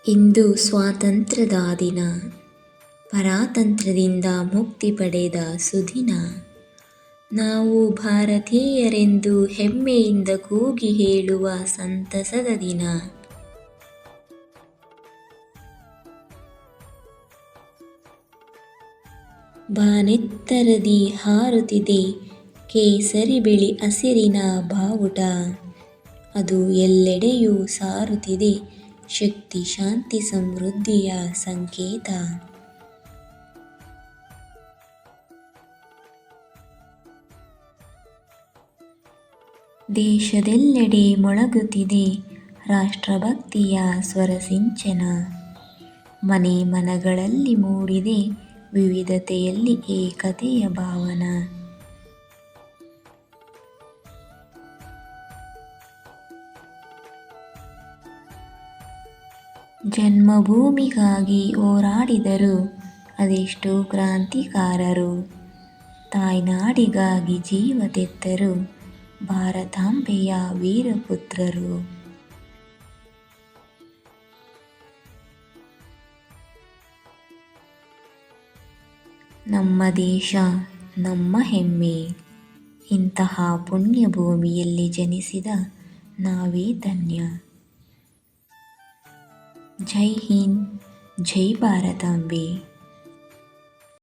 ಇಂದು ಸ್ವಾತಂತ್ರ್ಯದ ದಿನ, ಪರಾತಂತ್ರ್ಯದಿಂದ ಮುಕ್ತಿ ಪಡೆದ ಸುದಿನ. ನಾವು ಭಾರತೀಯರೆಂದು ಹೆಮ್ಮೆಯಿಂದ ಕೂಗಿ ಹೇಳುವ ಸಂತಸದ ದಿನ. ಬಾನೆತ್ತರದಿ ಹಾರುತ್ತಿದೆ ಕೇಸರಿ ಬಿಳಿ ಹಸಿರಿನ ಬಾವುಟ. ಅದು ಎಲ್ಲೆಡೆಯೂ ಸಾರುತ್ತಿದೆ ಶಕ್ತಿ, ಶಾಂತಿ, ಸಮೃದ್ಧಿಯ ಸಂಕೇತ. ದೇಶದೆಲ್ಲೆಡೆ ಮೊಳಗುತ್ತಿದೆ ರಾಷ್ಟ್ರಭಕ್ತಿಯ ಸ್ವರಸಿಂಚನ. ಮನೆ ಮನಗಳಲ್ಲಿ ಮೂಡಿದೆ ವಿವಿಧತೆಯಲ್ಲಿ ಏಕತೆಯ ಭಾವನ. ಜನ್ಮಭೂಮಿಗಾಗಿ ಹೋರಾಡಿದರು ಅದೆಷ್ಟೋ ಕ್ರಾಂತಿಕಾರರು. ತಾಯ್ನಾಡಿಗಾಗಿ ಜೀವ ತೆತ್ತರು ಭಾರತಾಂಬೆಯ ವೀರಪುತ್ರರು. ನಮ್ಮ ದೇಶ ನಮ್ಮ ಹೆಮ್ಮೆ. ಇಂತಹ ಪುಣ್ಯ ಭೂಮಿಯಲ್ಲಿ ಜನಿಸಿದ ನಾವೇ ಧನ್ಯ. ಜೈ ಹಿಂದ್, ಜೈ ಭಾರತಾಂಬೆ.